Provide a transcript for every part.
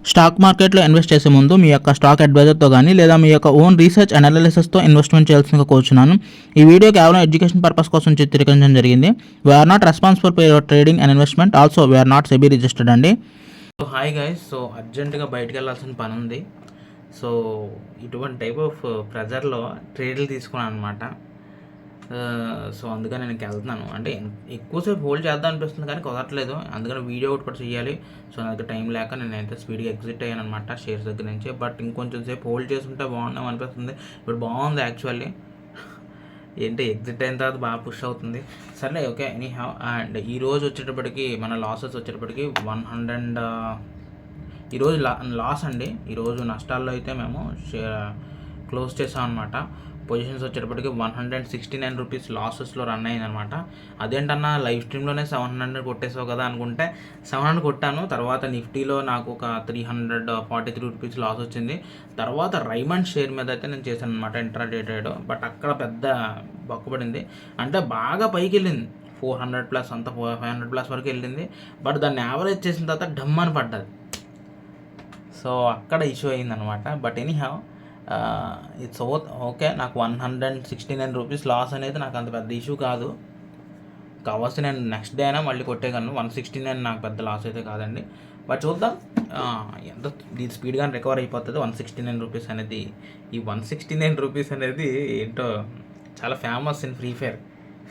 Stock మార్కెట్లో invest చేసే ముందు మీ యొక్క స్టాక్ అడ్వైజర్తో కానీ లేదా మీ యొక్క ఓన్ రీసెర్చ్ అనాలిసిస్తో ఇన్వెస్ట్మెంట్ చేయాల్సిందిగా కోరుచున్నాను. ఈ వీడియో కేవలం ఎడ్యుకేషన్ పర్పస్ కోసం చిత్రీకరించడం జరిగింది. We are not responsible for your trading and investment. Also we are not SEBI registered అండి. సో హాయ్ గైస్, సో అర్జెంటుగా బయటకు వెళ్ళాల్సిన పని ఉంది. సో ఇటువంటి టైప్ ఆఫ్ ప్రెజర్లో ట్రేడ్లు తీసుకున్నాను అనమాట. సో అందుకని నేను వెళ్తున్నాను. అంటే ఎక్కువసేపు హోల్డ్ చేద్దాం అనిపిస్తుంది కానీ కుదరట్లేదు. అందుకని వీడియో ఒకటి కూడా చేయాలి. సో నా దగ్గర టైం లేక నేను అయితే స్పీడ్గా ఎగ్జిట్ అయ్యాను అనమాట షేర్స్ దగ్గర నుంచి. బట్ ఇంకొంచెం సేపు హోల్డ్ చేసుకుంటే బాగున్నాం అనిపిస్తుంది. ఇప్పుడు బాగుంది యాక్చువల్లీ. ఏంటి ఎగ్జిట్ అయిన తర్వాత బాగా పుష్ అవుతుంది. సరే ఓకే ఎనీ హ్యావ్. అండ్ ఈరోజు వచ్చేటప్పటికి మన లాసెస్ వచ్చేటప్పటికి 100 ఈరోజు లాస్ అండి. ఈరోజు నష్టాల్లో అయితే మేము క్లోజ్ చేసాం అనమాట. పొజిషన్స్ వచ్చేటప్పటికి 169 రూపీస్ లాసెస్లో రన్ అయిందనమాట. అదేంటన్నా లైవ్ స్ట్రీమ్లోనే 700 కొట్టేసావు కదా అనుకుంటే 700 కొట్టాను. తర్వాత నిఫ్టీలో నాకు ఒక 343 రూపీస్ లాస్ వచ్చింది. తర్వాత రైమండ్ షేర్ మీద అయితే నేను చేశాను అనమాట ఇంట్రాడే ట్రేడ్. బట్ అక్కడ పెద్ద బొక్కపడింది. అంటే బాగా పైకి వెళ్ళింది, 400+ అంత 500+ వరకు వెళ్ళింది. బట్ దాన్ని యావరేజ్ చేసిన తర్వాత డమ్ అని పడ్డది. సో అక్కడ ఇష్యూ అయిందనమాట. But anyhow it's okay. నాకు 169 రూపీస్ లాస్ అనేది నాకు అంత పెద్ద ఇష్యూ కాదు. కావాల్సి నేను నెక్స్ట్ డే అయినా మళ్ళీ కొట్టేయగలను. 169 నాకు పెద్ద లాస్ అయితే కాదండి. బట్ చూద్దాం ఎంత స్పీడ్గా రికవర్ అయిపోతుంది. 169 రూపీస్ అనేది, ఈ 169 రూపీస్ అనేది ఏంటో చాలా ఫేమస్ ఇన్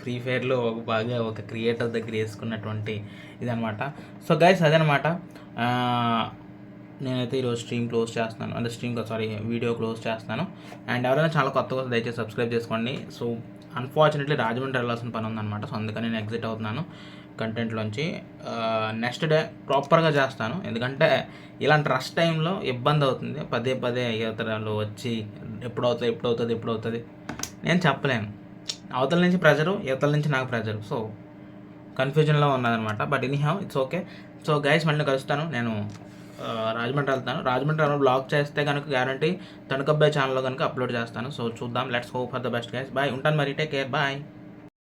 ఫ్రీ ఫైర్లో బాగా ఒక క్రియేటర్ దగ్గర వేసుకున్నటువంటి ఇదనమాట. సో గైస్ అదనమాట. నేనైతే ఈరోజు స్ట్రీమ్ క్లోజ్ చేస్తున్నాను. అంటే వీడియో క్లోజ్ చేస్తున్నాను. అండ్ ఎవరైనా చాలా కొత్తగా దయచేసి సబ్స్క్రైబ్ చేసుకోండి. సో అన్ఫార్చునేట్లీ రాజమండ్రి వెళ్ళాల్సిన పని ఉందన్నమాట. సో అందుకని నేను ఎగ్జిట్ అవుతున్నాను కంటెంట్లోంచి. నెక్స్ట్ డే ప్రాపర్గా చేస్తాను. ఎందుకంటే ఇలాంటి రష్ టైంలో ఇబ్బంది అవుతుంది. పదే యువతరాలు వచ్చి ఎప్పుడవుతుంది నేను చెప్పలేను. అవతల నుంచి ప్రెజరు, యువతల నుంచి నాకు ప్రెజరు. సో కన్ఫ్యూజన్లో ఉన్నదనమాట. But anyhow it's okay. So guys మళ్ళీ కలుస్తాను. నేను రాజమండ్రి వెళ్తాను. రాజమండ్రి బ్లాగ్ చేస్తే కనుక గ్యారంటీ తణుకబ్బాయి ఛానల్లో కనుక అప్లోడ్ చేస్తాను. సో చూద్దాం. Let's hope for the best guys. Bye. ఉంటాను మరి. Take care. బాయ్.